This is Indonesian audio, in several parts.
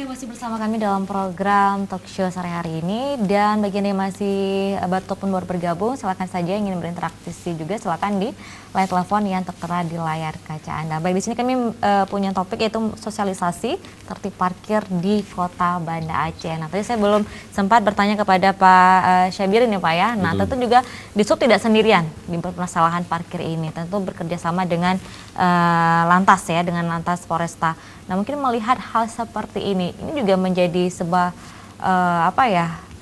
Anda masih bersama kami dalam program talk show sore hari ini, dan bagi Anda yang masih ataupun baru bergabung, silakan saja ingin berinteraksi juga, silakan di line telepon yang tertera di layar kaca Anda. Baik, di sini kami punya topik yaitu sosialisasi tertib parkir di Kota Banda Aceh. Nah, tadi saya belum sempat bertanya kepada Pak Syabirin ya Pak ya. Nah, tentu juga di Sub tidak sendirian di permasalahan parkir ini, tentu bekerja sama dengan Lantas ya, dengan Lantas Polresta. Nah, mungkin melihat hal seperti ini juga menjadi sebuah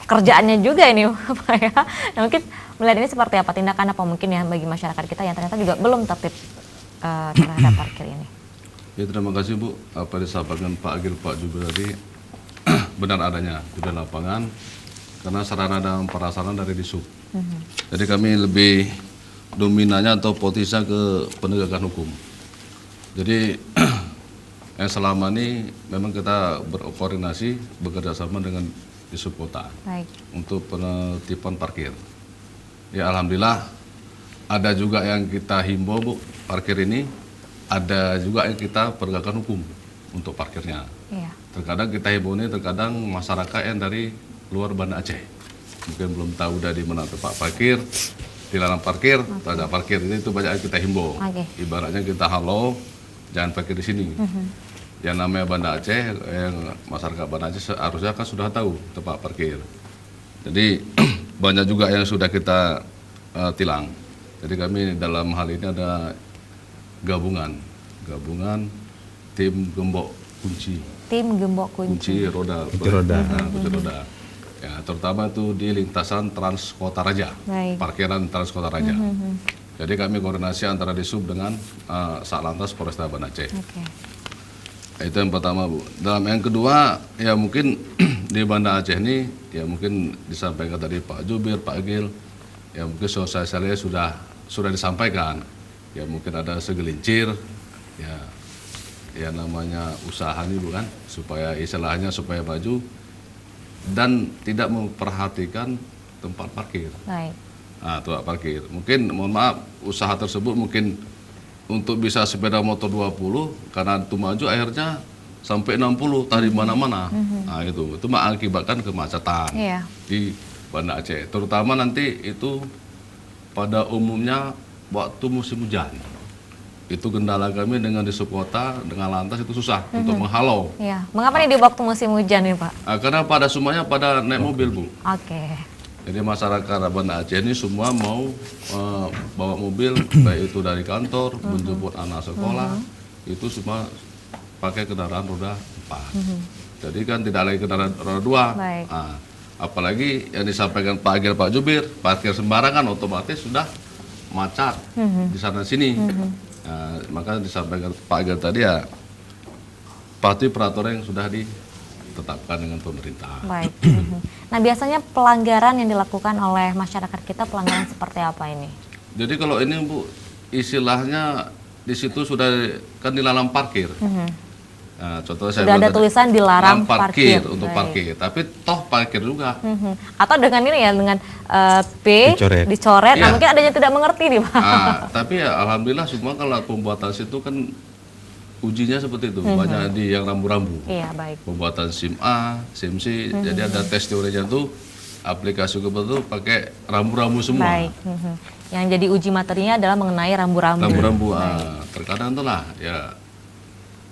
pekerjaannya juga ini Pak ya. Nah, mungkin melihat ini seperti apa, tindakan apa mungkin ya bagi masyarakat kita yang ternyata juga belum tertib terhadap parkir ini. Ya, terima kasih Bu. Apa disampaikan Pak Agil, Pak juga tadi benar adanya di lapangan karena sarana dan prasarana dari Disub. Jadi kami lebih dominannya atau fokusnya ke penegakan hukum. Jadi yang selama ini memang kita berkoordinasi bekerja sama dengan Disub Kota untuk penertiban parkir. Ya, alhamdulillah ada juga yang kita himbau Bu, parkir ini ada juga yang kita penegakan hukum untuk parkirnya. Iya. Terkadang kita himbau ini, terkadang masyarakat yang dari luar Banda Aceh mungkin belum tahu dari mana tempat parkir, dilarang parkir, tak ada parkir, itu banyak yang kita himbau. Ibaratnya kita halau, jangan parkir di sini. Yang namanya Banda Aceh, yang masyarakat Banda Aceh seharusnya kan sudah tahu tempat parkir. Jadi banyak juga yang sudah kita tilang. Jadi kami dalam hal ini ada gabungan tim gembok kunci. Tim gembok kunci roda. Kunci roda. Ya, terutama itu di lintasan Trans Kota Raja, parkiran Trans Kota Raja. Jadi kami koordinasi antara Disub dengan Satlantas Polresta Banda Aceh. Itu yang pertama Bu. Dalam yang kedua, ya mungkin di Banda Aceh ini, ya mungkin disampaikan tadi Pak Jubir, Pak Agil, ya mungkin sosialisasi sudah disampaikan. Ya mungkin ada segelincir, ya namanya usaha ini bukan, supaya istilahnya supaya maju dan tidak memperhatikan tempat parkir. Nah, tempat parkir. Mungkin mohon maaf usaha tersebut mungkin untuk bisa sepeda motor 20 karena itu maju akhirnya sampai 60 tadi mana-mana. Nah, itu mengakibatkan kemacetan di Banda Aceh. Terutama nanti itu pada umumnya waktu musim hujan. Itu kendala kami dengan Disub Kota, dengan Lantas itu susah untuk menghalau. Iya. Mengapa nih di waktu musim hujan nih Pak? Karena semuanya pada naik mobil Bu. Jadi masyarakat Banda Aceh ini semua mau bawa mobil, baik itu dari kantor, menjemput anak sekolah, itu semua pakai kendaraan roda 4. Jadi kan tidak lagi kendaraan roda 2. Nah, apalagi yang disampaikan Pak Agil, Pak Jubir, parkir sembarangan otomatis sudah macet di sana sini. Maka disampaikan Pak Agil tadi ya, pasti peraturan yang sudah ditetapkan dengan pemerintah. Nah, biasanya pelanggaran yang dilakukan oleh masyarakat kita, pelanggaran seperti apa ini? Jadi kalau ini Bu, istilahnya di situ sudah kan dilarang parkir. Nah, contohnya saya sudah ada tulisan dilarang parkir untuk parkir, tapi toh parkir juga. Atau dengan ini ya, dengan P dicoret. Nah, mungkin ada yang tidak mengerti nih Pak. Tapi ya alhamdulillah semua kalau pembuatan situ kan ujinya seperti itu, banyak di yang rambu-rambu. Pembuatan SIM A, SIM C, jadi ada tes teorinya tuh, aplikasi itu pakai rambu-rambu semua. Yang jadi uji materinya adalah mengenai rambu-rambu. Terkadang tuh lah, ya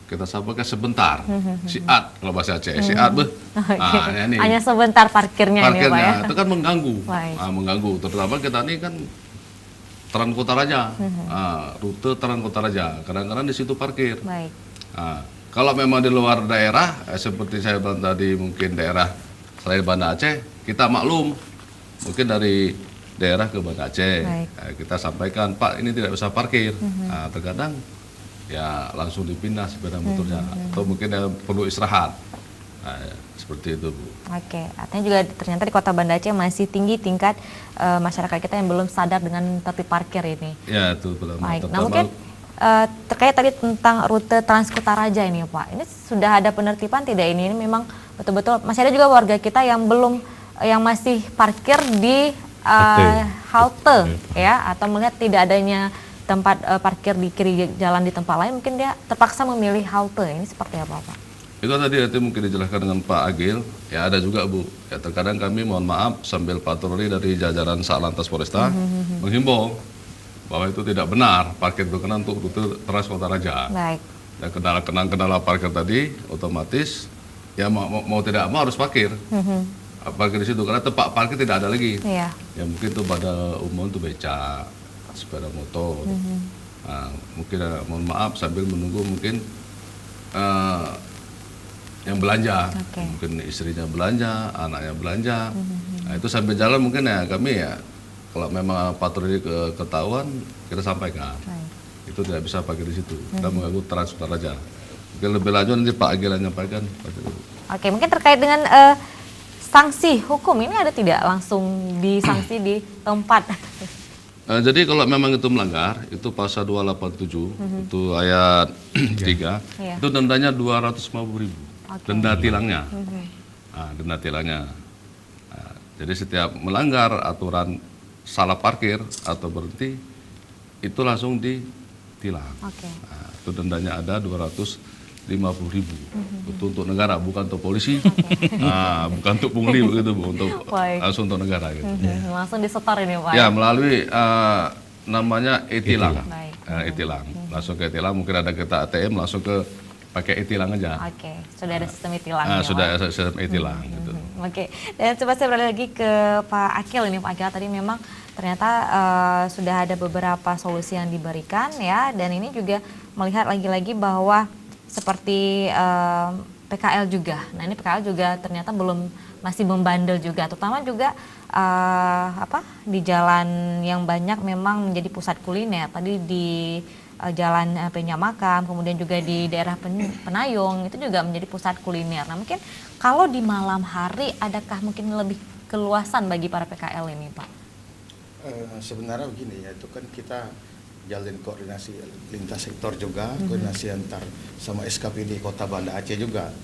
kita sampaikan sebentar, siat kalau bahasa Aceh, siat hanya sebentar parkirnya ini Pak ya. Itu kan mengganggu, terutama kita ini kan Trans Kota Raja, rute Trans Kota Raja, kadang-kadang di situ parkir. Kalau memang di luar daerah, seperti saya bilang tadi, mungkin daerah selain Banda Aceh, kita maklum, mungkin dari daerah ke Banda Aceh, kita sampaikan Pak ini tidak bisa parkir. Terkadang ya langsung dipindah sepeda motornya, atau mungkin perlu istirahat. Seperti itu Bu. Artinya juga ternyata di Kota Banda Aceh masih tinggi tingkat masyarakat kita yang belum sadar dengan tertib parkir ini. Ya, itu betul. Nah, mungkin terkait tadi tentang rute Trans Kota Raja ini Pak, ini sudah ada penertiban tidak ini? Ini memang betul-betul masih ada juga warga kita yang masih parkir di halte ya, atau melihat tidak adanya tempat parkir di kiri jalan di tempat lain, mungkin dia terpaksa memilih halte. Ini seperti apa Pak? Itu tadi mungkin dijelaskan dengan Pak Agil, ya ada juga Bu. Ya terkadang kami mohon maaf sambil patroli dari jajaran Satlantas Polresta menghimbau bahwa itu tidak benar parkir berkenan untuk rute Trans Kota Raja. Baik. Dan kendala parkir tadi otomatis ya mau tidak mau harus parkir. Parkir di situ karena tempat parkir tidak ada lagi. Iya. Ya mungkin itu pada umum itu becak, sepeda motor. Nah, mungkin mohon maaf sambil menunggu mungkin yang belanja, mungkin istrinya belanja, anaknya belanja. Nah itu sambil jalan mungkin ya kami ya kalau memang patroli ketahuan kita sampaikan. Itu tidak bisa parkir di situ. Kita mengganggu Trans Kota Raja. Mungkin lebih lanjut nanti Pak Agil menyampaikan. Oke, mungkin terkait dengan sanksi hukum ini ada tidak langsung disanksi di tempat? Jadi kalau memang itu melanggar, itu pasal 287, itu ayat 3, itu dendanya 250.000. Denda tilangnya. Denda tilangnya. Jadi setiap melanggar aturan salah parkir atau berhenti, itu langsung ditilang. Itu dendanya ada 250.000. Itu untuk negara, bukan untuk polisi, bukan untuk pungli begitu Bu, untuk langsung untuk negara gitu. Langsung disetor ini Pak? Ya melalui namanya e-tilang, e-tilang, langsung ke e-tilang. Mungkin ada kita ATM langsung ke pakai e-tilang aja. Sudah ada sistem e-tilang. Sudah ada sistem e-tilang. Gitu. Dan coba saya beralih lagi ke Pak Akil ini. Pak Akil tadi memang ternyata sudah ada beberapa solusi yang diberikan ya, dan ini juga melihat lagi-lagi bahwa seperti PKL juga. Nah ini PKL juga ternyata masih membandel juga, terutama juga di jalan yang banyak memang menjadi pusat kuliner. Tadi di Jalan Penyamakam, kemudian juga di daerah Penayung itu juga menjadi pusat kuliner. Nah mungkin kalau di malam hari adakah mungkin lebih keluasan bagi para PKL ini Pak? Sebenarnya begini ya, itu kan kita jalin koordinasi lintas sektor juga, koordinasi antar sama SKPD Kota Banda Aceh juga.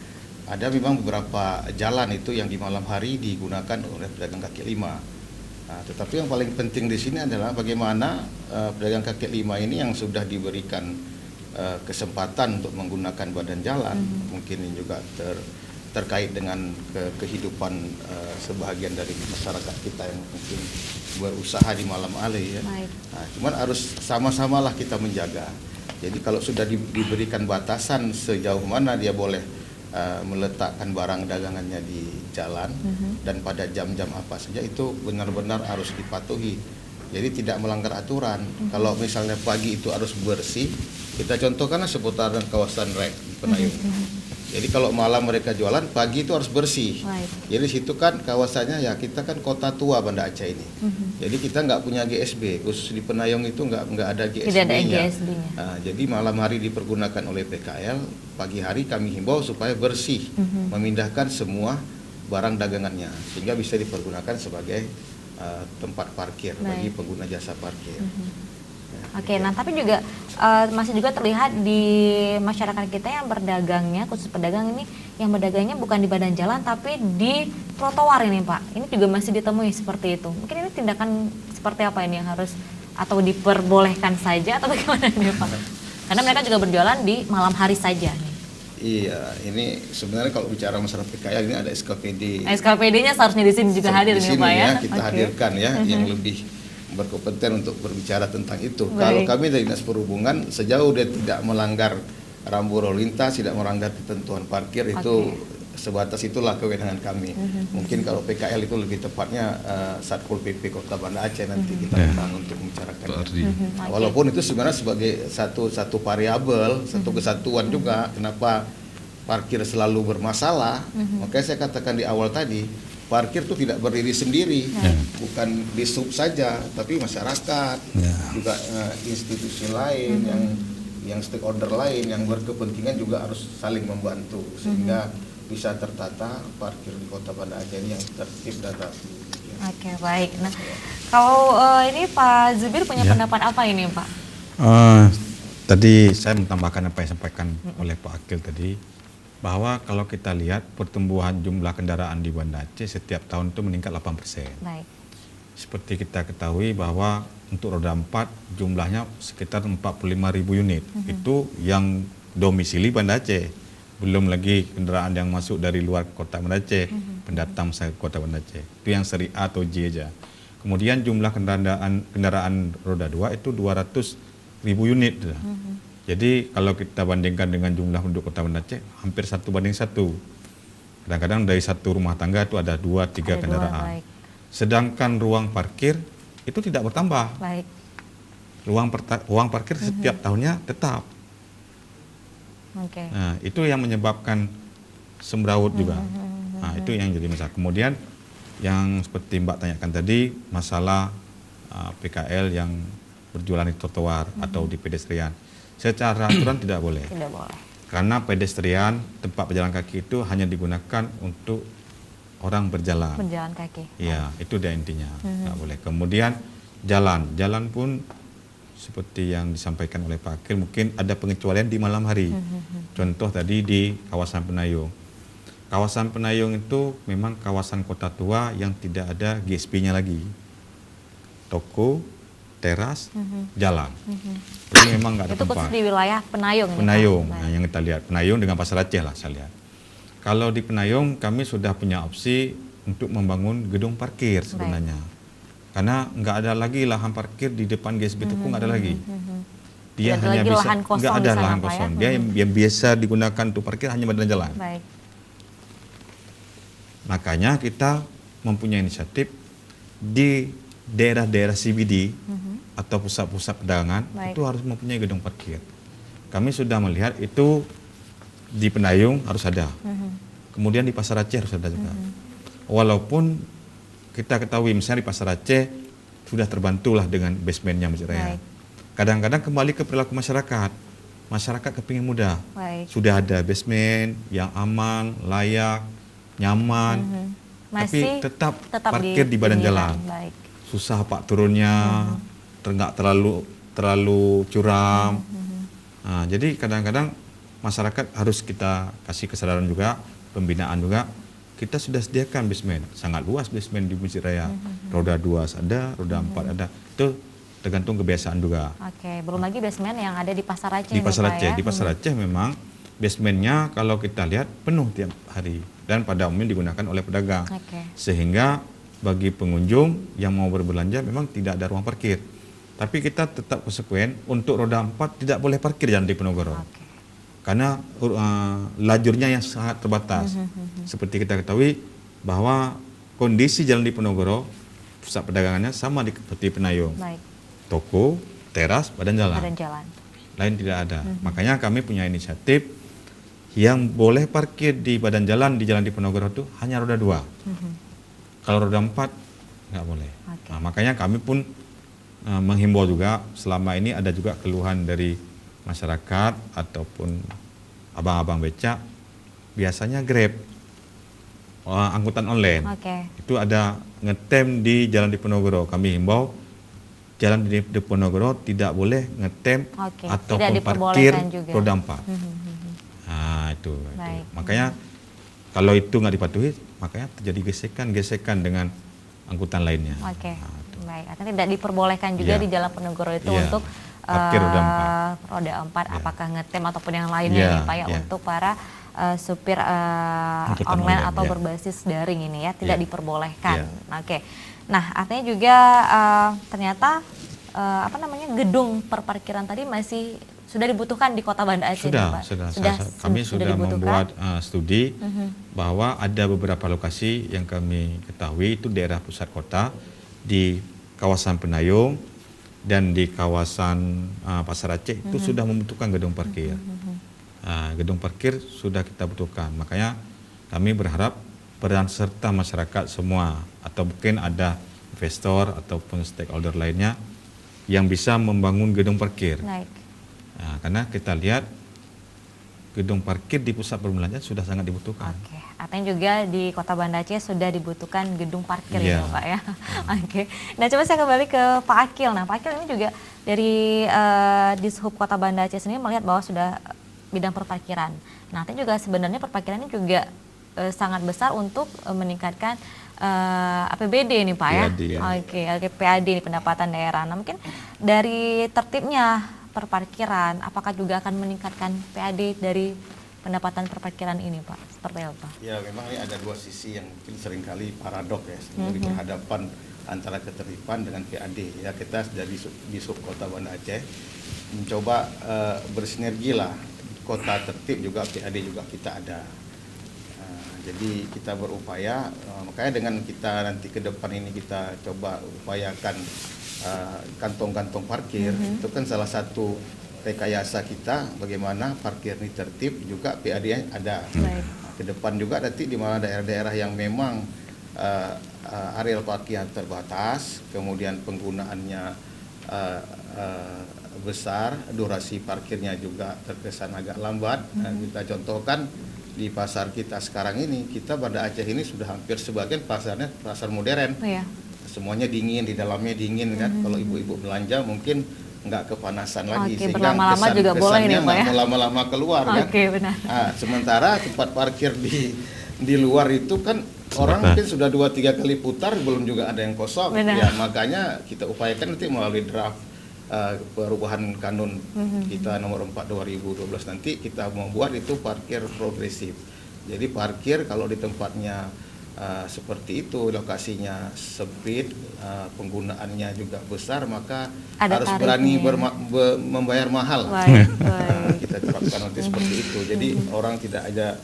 Ada memang beberapa jalan itu yang di malam hari digunakan oleh pedagang kaki lima. Nah, tetapi yang paling penting di sini adalah bagaimana pedagang kaki lima ini yang sudah diberikan kesempatan untuk menggunakan badan jalan, mungkin ini juga terkait dengan kehidupan sebahagian dari masyarakat kita yang mungkin berusaha di malam hari ya. Nah, cuman harus sama-samalah kita menjaga. Jadi kalau sudah diberikan batasan sejauh mana dia boleh meletakkan barang dagangannya di jalan dan pada jam-jam apa saja, itu benar-benar harus dipatuhi. Jadi tidak melanggar aturan. Kalau misalnya pagi itu harus bersih, kita contohkan seputaran kawasan Rek di Penayung. Jadi kalau malam mereka jualan, pagi itu harus bersih. Jadi situ kan kawasannya ya, kita kan kota tua Banda Aceh ini. Jadi kita nggak punya GSB, khusus di Penayung itu nggak ada GSB-nya. Nah, jadi malam hari dipergunakan oleh PKL, pagi hari kami himbau supaya bersih, memindahkan semua barang dagangannya sehingga bisa dipergunakan sebagai tempat parkir bagi pengguna jasa parkir. Nah tapi juga masih juga terlihat di masyarakat kita yang berdagangnya, khusus pedagang ini, yang berdagangnya bukan di badan jalan tapi di trotoar ini Pak. Ini juga masih ditemui seperti itu. Mungkin ini tindakan seperti apa ini yang harus, atau diperbolehkan saja atau bagaimana nih Pak? Karena mereka juga berjualan di malam hari saja nih. Iya, ini sebenarnya kalau bicara masalah PKL ini ada SKPD. SKPD-nya seharusnya di sini juga hadir nih Pak ya. Kita hadirkan ya yang lebih berkompeten untuk berbicara tentang itu. Kalau kami dari Dinas Perhubungan, sejauh dia tidak melanggar rambu lalu lintas, tidak melanggar ketentuan parkir, itu sebatas itulah kewenangan kami. Mungkin kalau PKL itu lebih tepatnya Satpol PP Kota Banda Aceh nanti kita undang untuk membicarakan. Walaupun itu sebenarnya sebagai satu variabel, satu kesatuan juga. Kenapa parkir selalu bermasalah? Makanya saya katakan di awal tadi, parkir itu tidak berdiri sendiri, bukan di sub saja, tapi masyarakat, juga institusi lain, yang stakeholder lain yang berkepentingan juga harus saling membantu sehingga bisa tertata parkir di Kota Banda Aceh ini yang tertib dan rapi. Baik. Nah, kalau ini Pak Zubir punya pendapat apa ini Pak? Tadi saya menambahkan apa yang disampaikan oleh Pak Akil tadi, bahwa kalau kita lihat pertumbuhan jumlah kendaraan di Banda Aceh setiap tahun itu meningkat 8%. Baik. Seperti kita ketahui bahwa untuk roda 4 jumlahnya sekitar 45.000 unit. Itu yang domisili Banda Aceh. Belum lagi kendaraan yang masuk dari luar kota Banda Aceh, pendatang ke kota Banda Aceh. Itu yang seri A atau J aja. Kemudian jumlah kendaraan roda 2 itu 200.000 unit. Jadi kalau kita bandingkan dengan jumlah penduduk kota Banda Aceh, hampir 1 banding 1. Kadang-kadang dari satu rumah tangga itu ada 2-3 kendaraan. Sedangkan ruang parkir itu tidak bertambah. Baik. Ruang parkir setiap tahunnya tetap. Okay. Nah, itu yang menyebabkan semrawut juga. Nah, itu yang jadi masalah. Kemudian yang seperti Mbak tanyakan tadi, masalah PKL yang berjualan di trotoar atau di pedestrian. Secara aturan tidak boleh. Tidak boleh. Karena pedestrian, tempat berjalan kaki itu hanya digunakan untuk orang berjalan. Berjalan kaki. Iya, itu dia intinya. Nggak boleh. Kemudian jalan pun seperti yang disampaikan oleh Pak Akil, mungkin ada pengecualian di malam hari. Contoh tadi di kawasan Penayung. Kawasan Penayung itu memang kawasan kota tua yang tidak ada GSP-nya lagi. Toko, teras, jalan. Jadi memang nggak ada itu tempat. khusus di wilayah Penayung. Penayung, nah, yang kita lihat. Penayung dengan Pasar Aceh lah saya lihat. Kalau di Penayung kami sudah punya opsi untuk membangun gedung parkir sebenarnya. Baik. Karena nggak ada lagi lahan parkir di depan GSB itu nggak ada lagi. Dia hanya bisa nggak ada lahan kosong. Dia yang biasa digunakan untuk parkir hanya badan jalan. Baik. Makanya kita mempunyai inisiatif di daerah-daerah CBD atau pusat-pusat perdagangan itu harus mempunyai gedung parkir. Kami sudah melihat itu di Penayung harus ada. Kemudian di Pasar Aceh harus ada juga. Walaupun kita ketahui misalnya di Pasar Aceh sudah terbantulah dengan basementnya Masjid Raya. Kadang-kadang kembali ke perilaku masyarakat. Masyarakat kepingin mudah. Sudah ada basement yang aman, layak, nyaman. Tapi tetap parkir di badan jalan. Susah pak turunnya, nggak terlalu curam. Nah, jadi kadang-kadang masyarakat harus kita kasih kesadaran juga, pembinaan juga. Kita sudah sediakan basement, sangat luas basement di Masjid Raya. Roda 2 ada, roda 4 ada. Itu tergantung kebiasaan juga. Oke, belum lagi basement yang ada di Pasar Aceh. Di Pasar Aceh, di Pasar Aceh memang basementnya kalau kita lihat penuh tiap hari dan pada umumnya digunakan oleh pedagang. Sehingga bagi pengunjung yang mau berbelanja memang tidak ada ruang parkir. Tapi kita tetap konsekuen untuk roda 4 tidak boleh parkir jalan di Penogoro. Karena lajurnya yang sangat terbatas. Seperti kita ketahui bahwa kondisi jalan di Penogoro, pusat perdagangannya sama seperti Penayung. Toko, teras, badan jalan. Lain tidak ada. Makanya kami punya inisiatif yang boleh parkir di badan jalan di jalan di Penogoro itu hanya roda 2. Kalau roda 4 nggak boleh. Nah, makanya kami pun menghimbau juga, selama ini ada juga keluhan dari masyarakat ataupun abang-abang becak, biasanya Grab, angkutan online, itu ada ngetem di jalan di Penogoro. Kami himbau jalan di Penogoro tidak boleh ngetem ataupun parkir roda 4. Nah, itu. Makanya kalau itu nggak dipatuhi, makanya terjadi gesekan dengan angkutan lainnya. Baik, artinya tidak diperbolehkan juga di jalan Penogoro itu untuk parkir roda 4 apakah ngetem ataupun yang lainnya nih Pak ya, untuk para supir online atau berbasis daring ini ya tidak diperbolehkan. Nah artinya juga ternyata gedung perparkiran tadi masih sudah dibutuhkan di Kota Banda Aceh. Kami sudah membuat studi bahwa ada beberapa lokasi yang kami ketahui itu daerah pusat kota di kawasan Penayung dan di kawasan Pasar Aceh itu sudah membutuhkan gedung parkir. Gedung parkir sudah kita butuhkan. Makanya kami berharap peran serta masyarakat semua atau mungkin ada investor ataupun stakeholder lainnya yang bisa membangun gedung parkir. Karena kita lihat gedung parkir di pusat perbelanjaan sudah sangat dibutuhkan. Artinya juga di Kota Banda Aceh sudah dibutuhkan gedung parkir ya Pak ya. Nah coba saya kembali ke Pak Akil. Nah Pak Akil ini juga dari Dishub Kota Banda Aceh sendiri melihat bahwa sudah bidang perparkiran. Nah artinya juga sebenarnya perparkiran ini juga sangat besar untuk meningkatkan APBD nih Pak ya. PAD ini pendapatan daerah. Nah mungkin dari tertibnya perparkiran, apakah juga akan meningkatkan PAD dari pendapatan perparkiran ini Pak? Seperti apa? Ya memang ini ada dua sisi yang mungkin seringkali paradok ya, seringkali berhadapan antara ketertiban dengan PAD. Ya kita dari di Sub Kota Banda Aceh mencoba bersinergi lah, kota tertib juga PAD juga kita ada. Jadi kita berupaya, makanya dengan kita nanti ke depan ini kita coba upayakan kantong-kantong parkir, itu kan salah satu rekayasa kita bagaimana parkir ini tertib juga PAD ada. Ke depan juga nanti di mana daerah-daerah yang memang areal parkir yang terbatas, kemudian penggunaannya besar, durasi parkirnya juga terkesan agak lambat. Kita contohkan di pasar kita sekarang ini, kita Banda Aceh ini sudah hampir sebagian pasarnya pasar modern. Semuanya dingin, di dalamnya dingin kan. Kalau ibu-ibu belanja mungkin nggak kepanasan lagi, sehingga berlama-lama juga boleh nih Pak ya. Mau lama-lama keluar kan. Benar. Sementara tempat parkir di luar itu kan orang mungkin sudah 2-3 kali putar belum juga ada yang kosong. Ya makanya kita upayakan nanti melalui draft perubahan kanun kita nomor 4 2012 nanti kita membuat itu parkir progresif. Jadi parkir kalau di tempatnya seperti itu, lokasinya sempit, penggunaannya juga besar, maka ada harus berani membayar mahal. Kita terapkan nanti seperti itu. Jadi orang tidak ada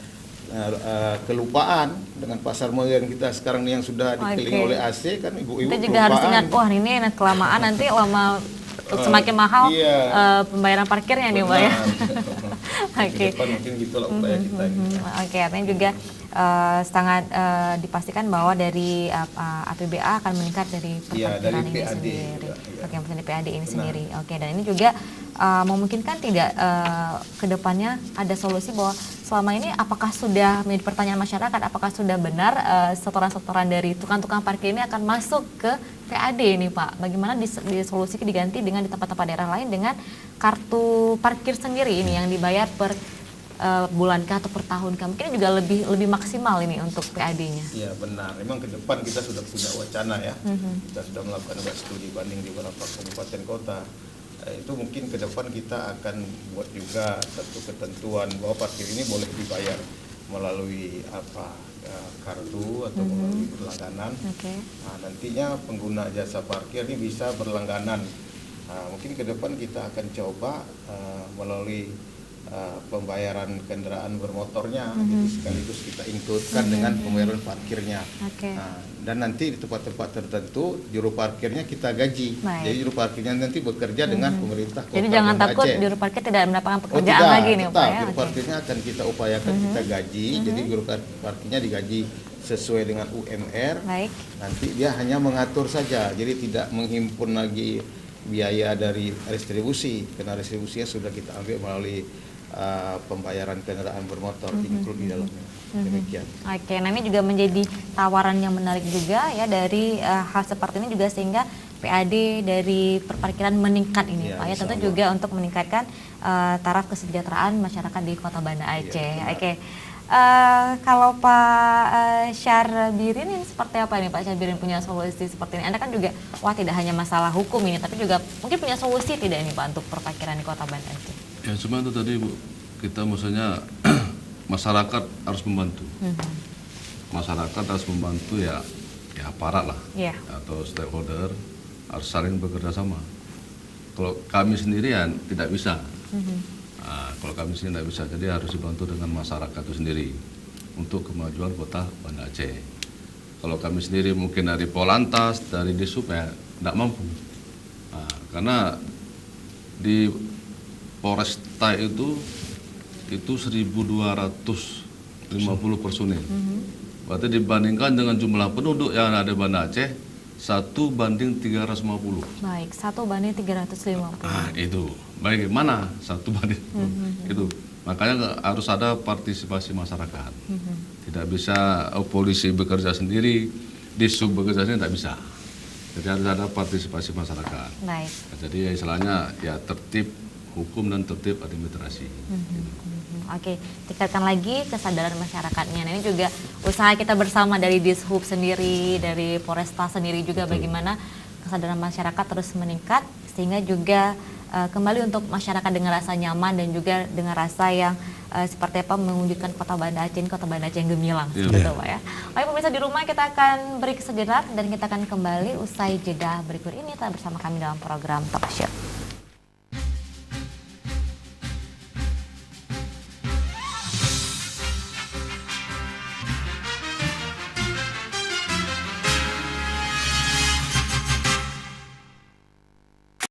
kelupaan dengan pasar modern kita sekarang yang sudah dikelilingi oleh AC kan, ibu-ibu kita juga harus ingat, wah ini kelamaan nanti lama semakin mahal pembayaran parkirnya nih Pak ya. Mungkin gitulah upaya kita. Artinya juga sangat dipastikan bahwa dari APBA akan meningkat dari perparkiran ini sendiri. Dari PAD ini sendiri. Dan ini juga memungkinkan tidak ke depannya ada solusi bahwa selama ini apakah sudah menjadi pertanyaan masyarakat, apakah sudah benar setoran-setoran dari tukang-tukang parkir ini akan masuk ke PAD ini Pak? Bagaimana disolusikan diganti dengan di tempat-tempat daerah lain dengan kartu parkir sendiri ini yang dibayar per bulan kah atau per tahun kah? Mungkin juga lebih maksimal ini untuk PAD-nya. Iya benar, memang ke depan kita sudah punya wacana ya. Kita sudah melakukan studi banding di beberapa kabupaten kota. Itu mungkin ke depan kita akan buat juga satu ketentuan bahwa parkir ini boleh dibayar melalui kartu atau melalui berlangganan. Nantinya pengguna jasa parkir ini bisa berlangganan. Mungkin ke depan kita akan coba melalui pembayaran kendaraan bermotornya, jadi sekaligus kita include-kan dengan pembayaran parkirnya. Dan nanti di tempat-tempat tertentu juru parkirnya kita gaji. Jadi juru parkirnya nanti bekerja dengan pemerintah kota. Jadi jangan takut juru parkir tidak mendapatkan pekerjaan lagi nih Pak ya. Juru parkirnya akan kita upayakan kita gaji. Jadi juru parkirnya digaji sesuai dengan UMR. Nanti dia hanya mengatur saja, jadi tidak menghimpun lagi biaya dari restribusi, karena restribusinya sudah kita ambil melalui pembayaran kendaraan bermotor include di dalamnya. Demikian. Nah ini juga menjadi tawaran yang menarik juga ya dari hal seperti ini juga, sehingga PAD dari perparkiran meningkat ini Pak ya, tentu juga untuk meningkatkan taraf kesejahteraan masyarakat di Kota Banda Aceh. Kalau Pak Syarbirin ini seperti apa nih Pak Syarbirin punya solusi seperti ini? Anda kan juga tidak hanya masalah hukum ini, tapi juga mungkin punya solusi tidak ini Pak untuk perparkiran di Kota Banda Aceh? Ya cuma itu tadi Bu, kita maksudnya masyarakat harus membantu. Masyarakat harus membantu ya aparat lah, atau stakeholder harus saling bekerja sama. Kalau kami sendirian tidak bisa. Kalau kami sendiri tidak bisa, jadi harus dibantu dengan masyarakat itu sendiri untuk kemajuan Kota Banda Aceh. Kalau kami sendiri mungkin dari Polantas, dari Disub ya tidak mampu. Karena di Polresta itu 1.250 personil. Berarti dibandingkan dengan jumlah penduduk yang ada di Banda Aceh 1:350. Baik, 1:350. Itu bagaimana 1:? Itu makanya harus ada partisipasi masyarakat. Tidak bisa polisi bekerja sendiri, Disub bekerja sendiri, tidak bisa. Jadi harus ada partisipasi masyarakat. Baik. Jadi istilahnya ya tertib hukum dan tertib administrasi. Tingkatkan lagi kesadaran masyarakatnya. Nah, ini juga usaha kita bersama dari Dishub sendiri, dari Polresta sendiri juga. Bagaimana kesadaran masyarakat terus meningkat sehingga juga kembali untuk masyarakat dengan rasa nyaman dan juga dengan rasa yang seperti apa mewujudkan kota Banda Aceh ini, kota Banda Aceh yang gemilang, betul Pak ya. Baik pemirsa di rumah, kita akan break sejenak dan kita akan kembali usai jeda berikut ini tetap bersama kami dalam program Talk Show.